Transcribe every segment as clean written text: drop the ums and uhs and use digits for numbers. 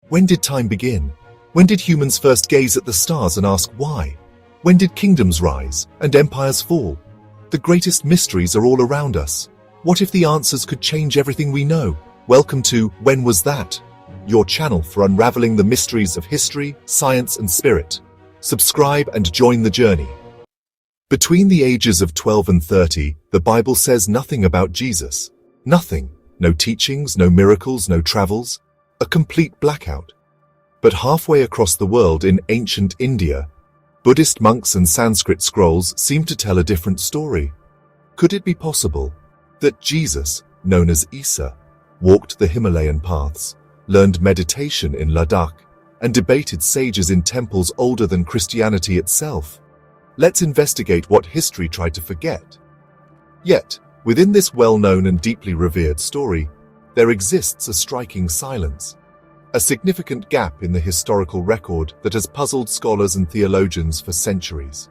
When did time begin? When did humans first gaze at the stars and ask why? When did kingdoms rise and empires fall? The greatest mysteries are all around us. What if the answers could change everything we know? Welcome to When Was That? Your channel for unraveling the mysteries of history, science, and spirit. Subscribe and join the journey. Between the ages of 12 and 30, the Bible says nothing about Jesus. Nothing. No teachings, no miracles, no travels. A complete blackout. But halfway across the world in ancient India, Buddhist monks and Sanskrit scrolls seem to tell a different story. Could it be possible that Jesus, known as Isa, walked the Himalayan paths, learned meditation in Ladakh, and debated sages in temples older than Christianity itself? Let's investigate what history tried to forget. Yet, within this well-known and deeply revered story, there exists a striking silence, a significant gap in the historical record that has puzzled scholars and theologians for centuries.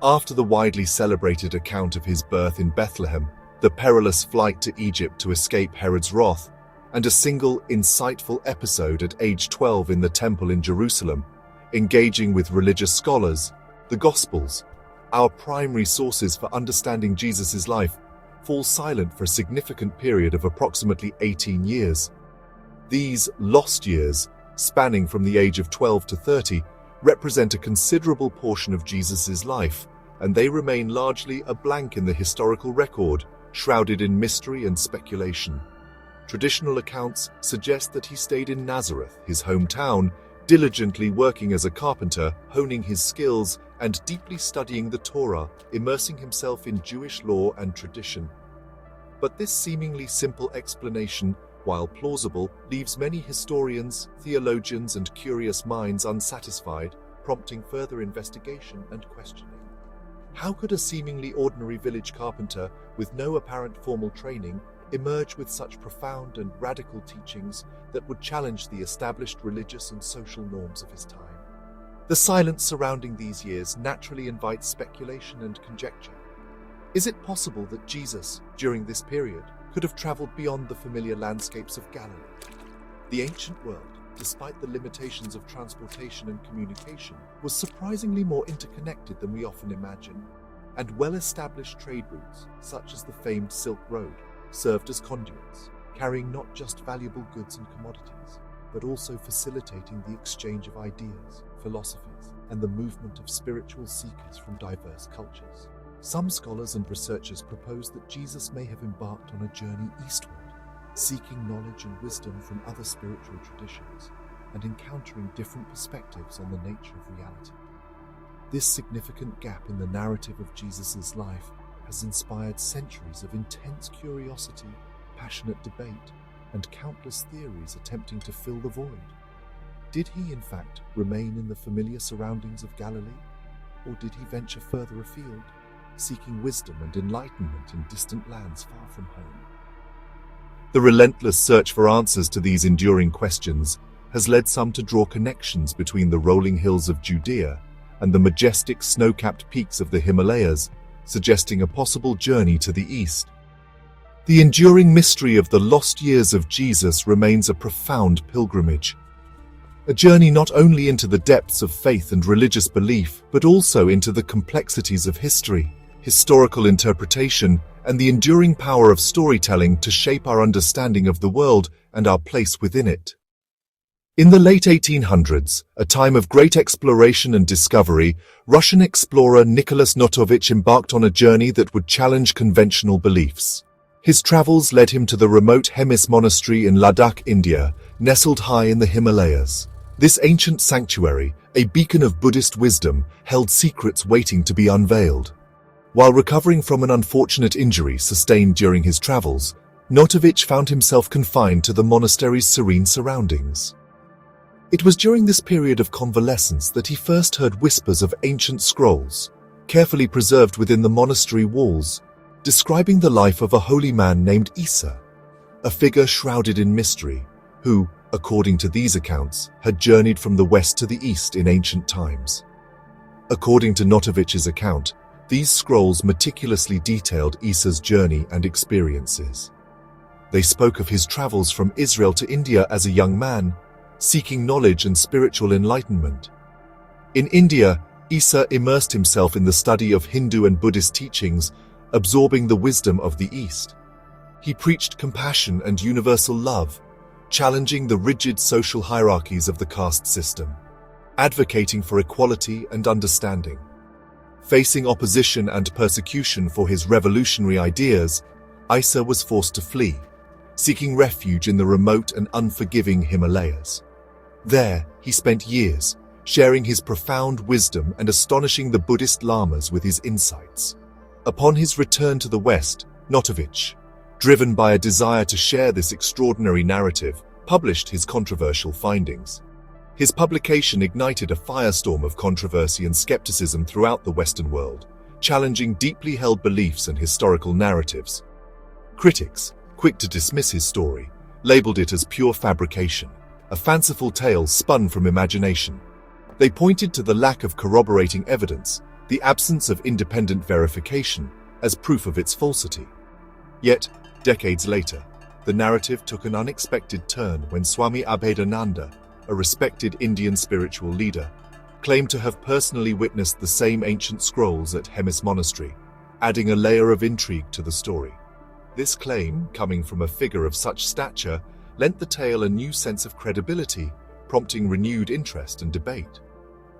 After the widely celebrated account of his birth in Bethlehem, the perilous flight to Egypt to escape Herod's wrath, and a single insightful episode at age 12 in the temple in Jerusalem, engaging with religious scholars, the Gospels, our primary sources for understanding Jesus' life, fall silent for a significant period of approximately 18 years. These lost years, spanning from the age of 12 to 30, represent a considerable portion of Jesus' life, and they remain largely a blank in the historical record, shrouded in mystery and speculation. Traditional accounts suggest that he stayed in Nazareth, his hometown, diligently working as a carpenter, honing his skills, and deeply studying the Torah, immersing himself in Jewish law and tradition. But this seemingly simple explanation, while plausible, leaves many historians, theologians, and curious minds unsatisfied, prompting further investigation and questioning. How could a seemingly ordinary village carpenter, with no apparent formal training, emerge with such profound and radical teachings that would challenge the established religious and social norms of his time? The silence surrounding these years naturally invites speculation and conjecture. Is it possible that Jesus, during this period, could have traveled beyond the familiar landscapes of Galilee? The ancient world, despite the limitations of transportation and communication, was surprisingly more interconnected than we often imagine, and well-established trade routes, such as the famed Silk Road, served as conduits, carrying not just valuable goods and commodities, but also facilitating the exchange of ideas, philosophies, and the movement of spiritual seekers from diverse cultures. Some scholars and researchers propose that Jesus may have embarked on a journey eastward, seeking knowledge and wisdom from other spiritual traditions, and encountering different perspectives on the nature of reality. This significant gap in the narrative of Jesus' life has inspired centuries of intense curiosity, passionate debate, and countless theories attempting to fill the void. Did he, in fact, remain in the familiar surroundings of Galilee, or did he venture further afield, seeking wisdom and enlightenment in distant lands far from home? The relentless search for answers to these enduring questions has led some to draw connections between the rolling hills of Judea and the majestic snow-capped peaks of the Himalayas, suggesting a possible journey to the east. The enduring mystery of the lost years of Jesus remains a profound pilgrimage, a journey not only into the depths of faith and religious belief, but also into the complexities of history, historical interpretation, and the enduring power of storytelling to shape our understanding of the world and our place within it. In the late 1800s, a time of great exploration and discovery, Russian explorer Nicholas Notovich embarked on a journey that would challenge conventional beliefs. His travels led him to the remote Hemis monastery in Ladakh, India, nestled high in the Himalayas. This ancient sanctuary, a beacon of Buddhist wisdom, held secrets waiting to be unveiled. While recovering from an unfortunate injury sustained during his travels, Notovich found himself confined to the monastery's serene surroundings. It was during this period of convalescence that he first heard whispers of ancient scrolls, carefully preserved within the monastery walls, describing the life of a holy man named Isa, a figure shrouded in mystery, who, according to these accounts, had journeyed from the west to the east in ancient times. According to Notovich's account, these scrolls meticulously detailed Isa's journey and experiences. They spoke of his travels from Israel to India as a young man, seeking knowledge and spiritual enlightenment. In India, Isa immersed himself in the study of Hindu and Buddhist teachings, absorbing the wisdom of the East. He preached compassion and universal love, challenging the rigid social hierarchies of the caste system, advocating for equality and understanding. Facing opposition and persecution for his revolutionary ideas, Isa was forced to flee, seeking refuge in the remote and unforgiving Himalayas. There, he spent years, sharing his profound wisdom and astonishing the Buddhist lamas with his insights. Upon his return to the West, Notovich, driven by a desire to share this extraordinary narrative, published his controversial findings. His publication ignited a firestorm of controversy and skepticism throughout the Western world, challenging deeply held beliefs and historical narratives. Critics, quick to dismiss his story, labeled it as pure fabrication, a fanciful tale spun from imagination. They pointed to the lack of corroborating evidence, the absence of independent verification, as proof of its falsity. Yet, decades later, the narrative took an unexpected turn when Swami Abhedananda, a respected Indian spiritual leader, claimed to have personally witnessed the same ancient scrolls at Hemis Monastery, adding a layer of intrigue to the story. This claim, coming from a figure of such stature, lent the tale a new sense of credibility, prompting renewed interest and debate.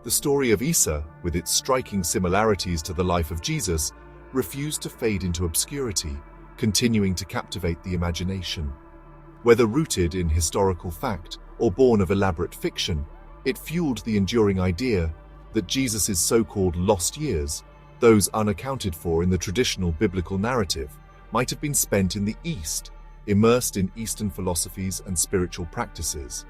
The story of Isa, with its striking similarities to the life of Jesus, refused to fade into obscurity, continuing to captivate the imagination. Whether rooted in historical fact or born of elaborate fiction, it fueled the enduring idea that Jesus' so-called lost years, those unaccounted for in the traditional biblical narrative, might have been spent in the East, immersed in Eastern philosophies and spiritual practices.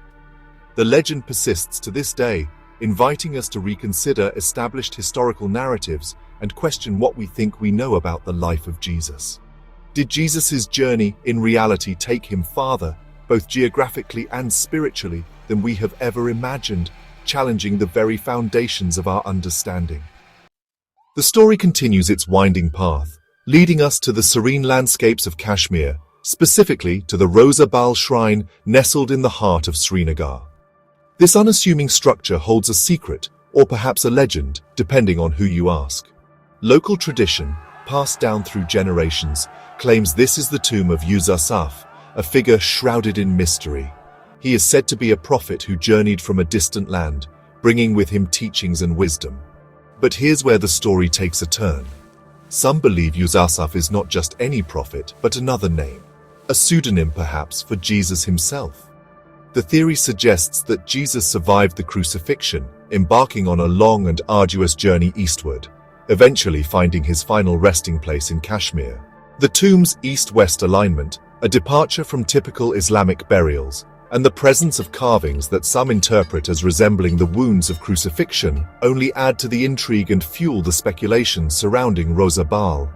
The legend persists to this day, inviting us to reconsider established historical narratives and question what we think we know about the life of Jesus. Did Jesus' journey in reality take him farther, both geographically and spiritually, than we have ever imagined, challenging the very foundations of our understanding? The story continues its winding path, leading us to the serene landscapes of Kashmir, specifically to the Rosa Bal shrine nestled in the heart of Srinagar. This unassuming structure holds a secret, or perhaps a legend, depending on who you ask. Local tradition, passed down through generations, claims this is the tomb of Yusuf, a figure shrouded in mystery. He is said to be a prophet who journeyed from a distant land, bringing with him teachings and wisdom. But here's where the story takes a turn. Some believe Yusuf is not just any prophet, but another name, a pseudonym perhaps for Jesus himself. The theory suggests that Jesus survived the crucifixion, embarking on a long and arduous journey eastward, eventually finding his final resting place in Kashmir. The tomb's east-west alignment, a departure from typical Islamic burials, and the presence of carvings that some interpret as resembling the wounds of crucifixion only add to the intrigue and fuel the speculation surrounding Rosa Bal.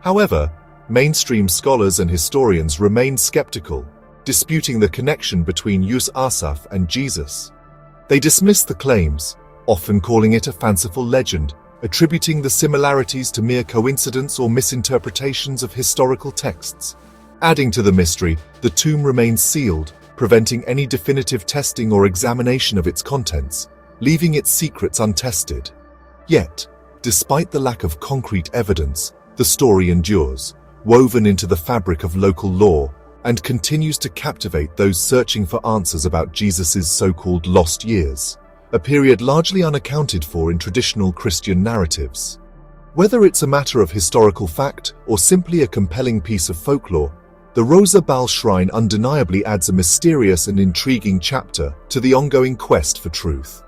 However, mainstream scholars and historians remain skeptical, disputing the connection between Yusuf and Jesus. They dismiss the claims, often calling it a fanciful legend, attributing the similarities to mere coincidence or misinterpretations of historical texts. Adding to the mystery, the tomb remains sealed, preventing any definitive testing or examination of its contents, leaving its secrets untested. Yet, despite the lack of concrete evidence, the story endures, woven into the fabric of local lore, and continues to captivate those searching for answers about Jesus' so-called lost years, a period largely unaccounted for in traditional Christian narratives. Whether it's a matter of historical fact or simply a compelling piece of folklore, the Rosa Bal shrine undeniably adds a mysterious and intriguing chapter to the ongoing quest for truth.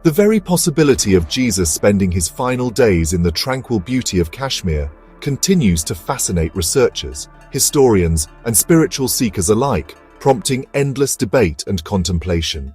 The very possibility of Jesus spending his final days in the tranquil beauty of Kashmir continues to fascinate researchers, historians, and spiritual seekers alike, prompting endless debate and contemplation.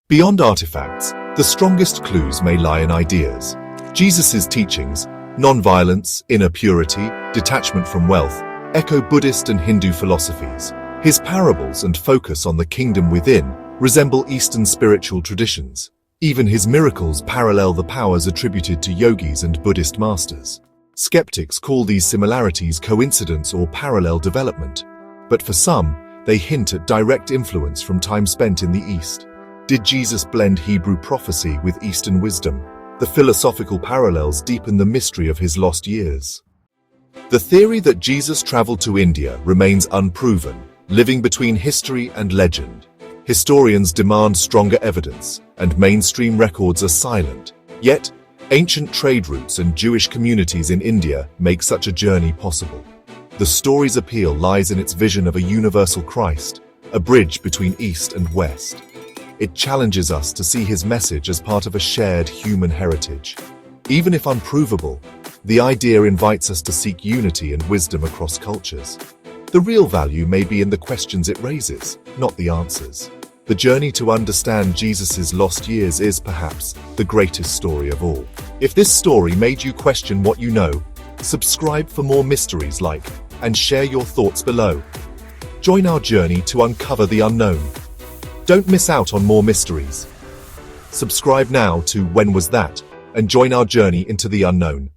Beyond artifacts, the strongest clues may lie in ideas. Jesus' teachings, non-violence, inner purity, detachment from wealth, echo Buddhist and Hindu philosophies. His parables and focus on the kingdom within resemble Eastern spiritual traditions. Even his miracles parallel the powers attributed to yogis and Buddhist masters. Skeptics call these similarities coincidence or parallel development. But for some, they hint at direct influence from time spent in the East. Did Jesus blend Hebrew prophecy with Eastern wisdom? The philosophical parallels deepen the mystery of his lost years. The theory that Jesus traveled to India remains unproven, living between history and legend. Historians demand stronger evidence, and mainstream records are silent. Yet, ancient trade routes and Jewish communities in India make such a journey possible. The story's appeal lies in its vision of a universal Christ, a bridge between East and West. It challenges us to see his message as part of a shared human heritage. Even if unprovable, the idea invites us to seek unity and wisdom across cultures. The real value may be in the questions it raises, not the answers. The journey to understand Jesus' lost years is, perhaps, the greatest story of all. If this story made you question what you know, subscribe for more mysteries and share your thoughts below. Join our journey to uncover the unknown. Don't miss out on more mysteries. Subscribe now to When Was That? And join our journey into the unknown.